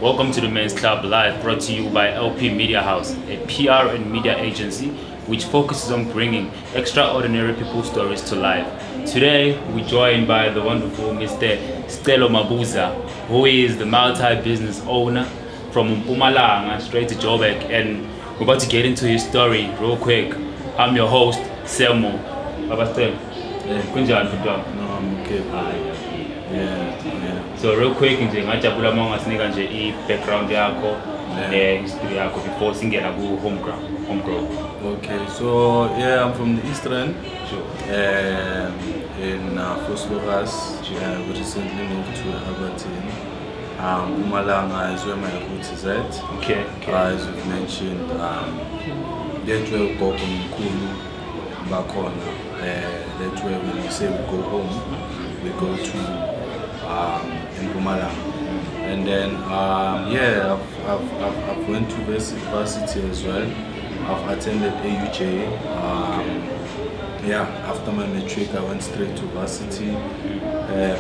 Welcome to the Men's Club Live, brought to you by LP Media House, a PR and media agency which focuses on bringing extraordinary people stories to life. Today, we're joined by the wonderful Mr. Sicelo Mabuza, who is the multi-business owner from Mpumalanga straight to Joburg, and we're about to get into his story real quick. I'm your host, Selmo. Baba Stel. Kunjani mfutwa? No, I'm okay, bro. Yeah. So real quick nje ngajabula uma ungasinika nje i-background yakho history yakho before singena ku homegrown. Okay, so I'm from the Eastern. Sure. In Foslogas. We recently moved to Albertine. Mpumalanga is where my roots is at. Okay. As you've mentioned, that's where we go from Kulu back on. That's where when we say we go home, we go to in Mpumalanga. And then I've went to varsity as well. I've attended AUJ. After my matric I went straight to varsity,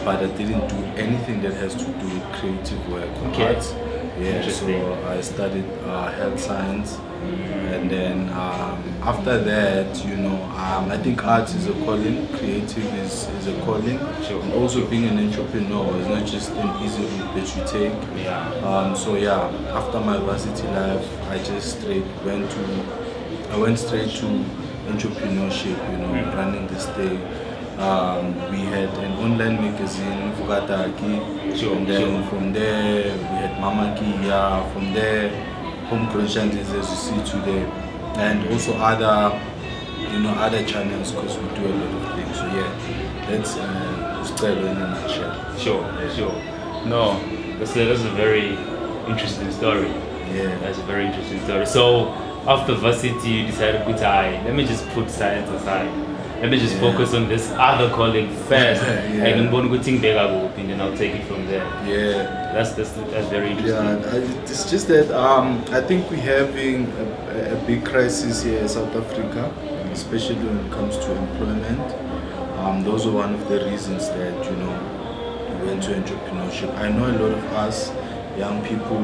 but I didn't do anything that has to do with creative work or arts. So I studied health science, and then after that, I think arts is a calling, creative is a calling, and also being an entrepreneur is not just an easy route that you take. After my varsity life, I went straight to entrepreneurship, running this thing. We had an online magazine, Fugataki, and then from there we had Mamaki, from there Homegrown Shandis as you see today, and also other channels, because we do a lot of things. So that's Sicelo in a nutshell. Sure. No, that's a very interesting story. Yeah. That's a very interesting story. So after varsity you decided to let me just put science aside. Let me just focus on this other calling first. And then I'll take it from there. Yeah. That's very interesting. Yeah, it's just that I think we're having a big crisis here in South Africa, especially when it comes to employment. Those are one of the reasons that we went to entrepreneurship. I know a lot of us young people,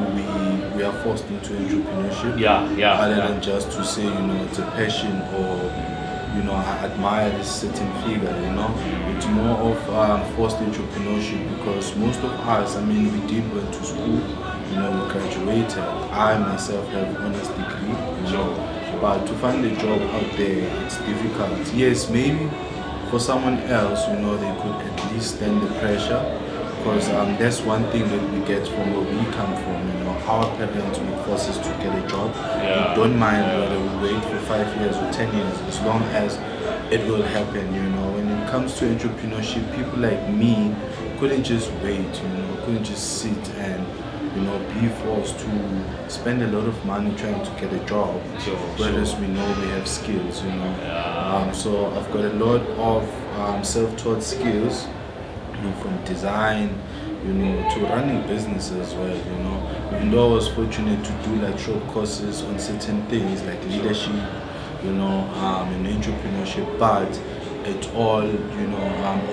we are forced into entrepreneurship. Other than just to say it's a passion, or I admire this certain figure. It's more of forced entrepreneurship, because most of us, we did went to school, we graduated. I myself have honors degree, but to find a job out there, it's difficult. Yes, maybe for someone else, they could at least stand the pressure, because that's one thing that we get from where we come from. Our parents will force us to get a job. We don't mind whether we wait for 5 years or 10 years, as long as it will happen. When it comes to entrepreneurship, people like me couldn't just wait. Couldn't just sit and be forced to spend a lot of money trying to get a job. Whereas we know we have skills. So I've got a lot of self-taught skills, from design, to running business as well. Even though I was fortunate to do short courses on certain things like leadership, and entrepreneurship, but it's all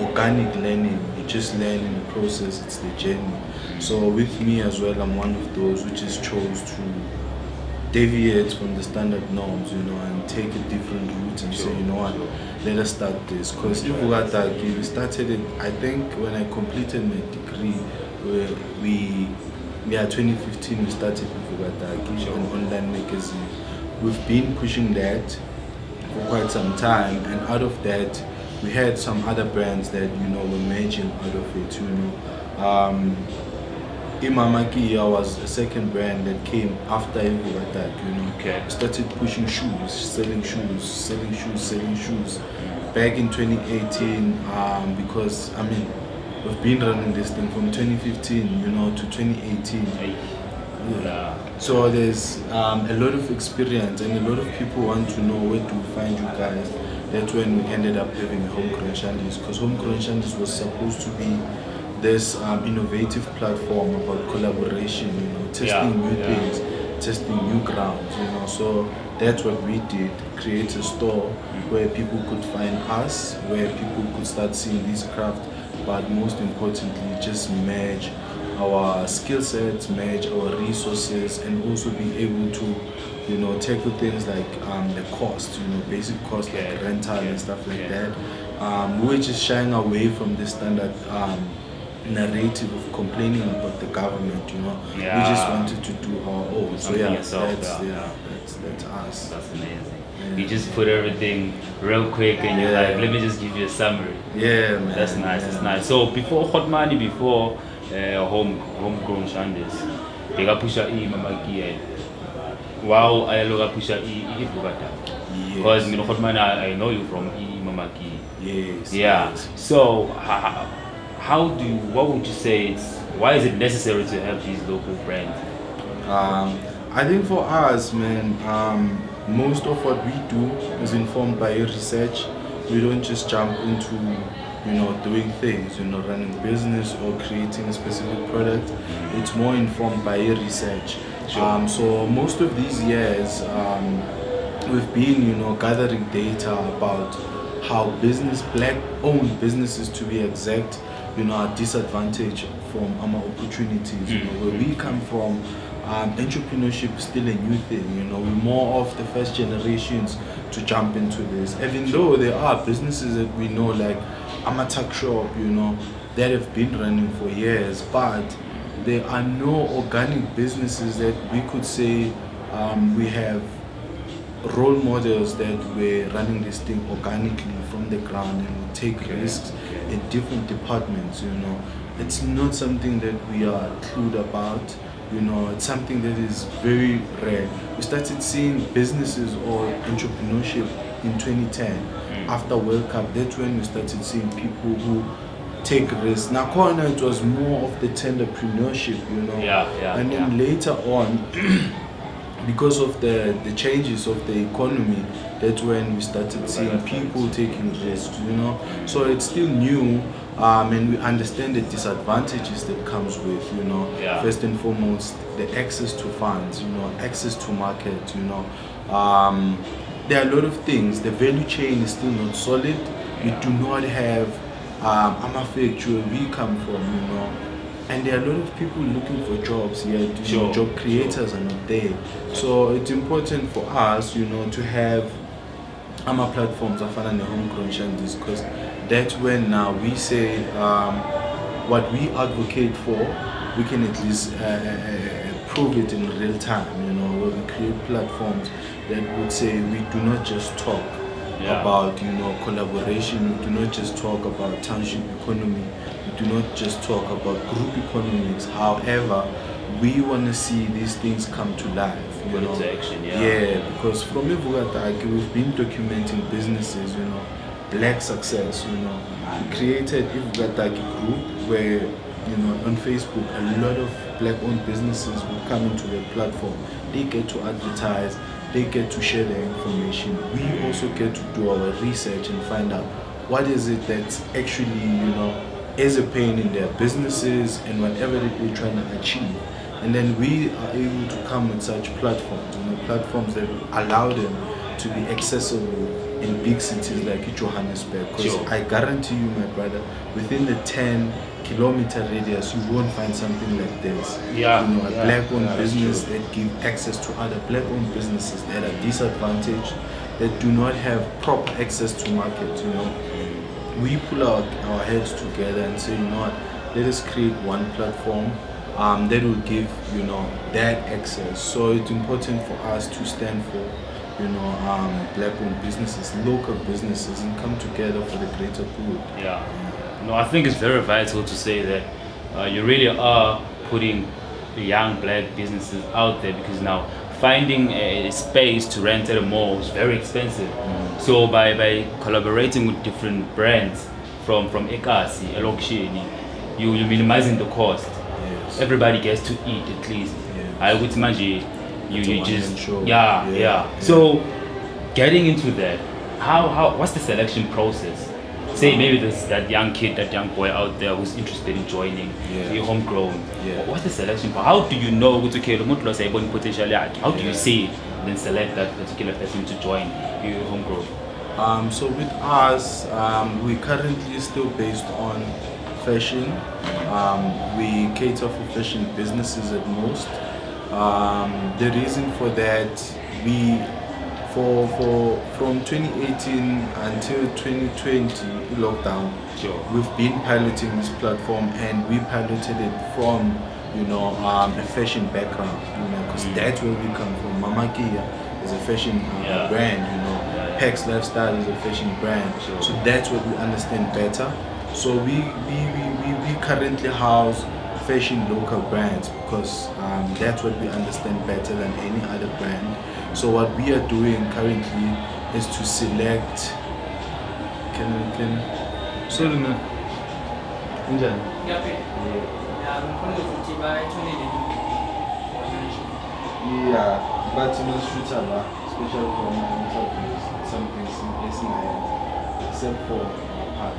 organic learning. You just learn in the process, it's the journey. So with me as well, I'm one of those who just chose to deviate from the standard norms, and take a different route and say, what, let us start this. Because if we started it, I think when I completed my degree, 2015 we started with Fugataki, an online magazine. We've been pushing that for quite some time, and out of that we had some other brands that were merging out of it. Imamaki was a second brand that came after Fugataki. Started pushing shoes, selling shoes back in 2018, because we've been running this thing from 2015, to 2018. So there's a lot of experience, and a lot of people want to know where to find you guys. That's when we ended up having Homegrown Shandis, because Homegrown Shandis was supposed to be this innovative platform about collaboration, testing new things, testing new grounds, So that's what we did, create a store where people could find us, where people could start seeing this craft, but most importantly, just merge our skill sets, match our resources, and also be able to, tackle things like the cost, basic cost like rental and stuff like that. We're just shying away from the standard narrative of complaining about the government, We just wanted to do our own. So that's us. That's amazing. You just put everything real quick and you're like, let me just give you a summary. Yeah, man. That's nice, that's nice. So before Hot Money, before Homegrown Shandis, they got pusha mamaki. Wow, I look pusha Bugata. Because Hot Money, I know you from mamaki. Yes. Yeah. Yes. So what would you say why is it necessary to have these local brands? I think for us, man, most of what we do is informed by research. We don't just jump into, doing things, running business or creating a specific product. It's more informed by research. Sure. So most of these years, we've been, gathering data about how black-owned businesses, to be exact, are disadvantaged from our opportunities. Where we come from, entrepreneurship is still a new thing. We're more of the first generations to jump into this. Even though there are businesses that we know, like Amatak Shop, that have been running for years, but there are no organic businesses that we could say we have role models that were running this thing organically from the ground and would take risks in different departments. It's not something that we are clued about. It's something that is very rare. We started seeing businesses or entrepreneurship in 2010 after World Cup. That's when we started seeing people who take risks. Now, corner it was more of the entrepreneurship, and then later on, because of the changes of the economy, that's when we started seeing people taking risks, So it's still new, and we understand the disadvantages that comes with, first and foremost, the access to funds, access to market, there are a lot of things. The value chain is still not solid. We do not have where we come from, and there are a lot of people looking for jobs here. Job creators are not there. So it's important for us, to have platforms of Homegrown Shandis, because that's when now we say what we advocate for, we can at least prove it in real time, where we create platforms that would say we do not just talk about collaboration, we do not just talk about township economy, we do not just talk about group economics. However, we want to see these things come to life, to action, because from Evugataki we've been documenting businesses, black success, we created Evugataki group where on Facebook a lot of black owned businesses will come into the platform. They get to advertise, they get to share their information. We also get to do our research and find out what is it that's actually, is a pain in their businesses and whatever that they're trying to achieve. And then we are able to come with such platforms, platforms that allow them to be accessible in big cities like Johannesburg. Because I guarantee you, my brother, within the 10-kilometer radius, you won't find something like this. A black-owned business that give access to other black-owned businesses that are disadvantaged, that do not have proper access to market. We pull our heads together and say, let us create one platform that will give, that access. So it's important for us to stand for, black-owned businesses, local businesses, and come together for the greater good. I think it's very vital to say that you really are putting young black businesses out there, because now finding a space to rent at a mall is very expensive. So by collaborating with different brands from Ekasi, Elokshini, you're minimizing the cost. Everybody gets to eat at least. I would imagine you just So getting into that, how what's the selection process? Say maybe there's that young kid, that young boy out there who's interested in joining the Homegrown. What's the selection? How do you know which potential? How do you see it, then select that particular person to join your Homegrown? So with us, we currently still based on fashion. We cater for fashion businesses at most. The reason for that, we from 2018 until 2020 lockdown, Sure. we've been piloting this platform, and we piloted it from a fashion background, because that's where we come from. Mama Kia is a fashion brand, Pex Lifestyle is a fashion brand, so that's what we understand better. So we currently house fashion local brands, because that's what we understand better than any other brand. So what we are doing currently is to select. Sorry, man. Yeah, but you know, shoot a special for something except for our part.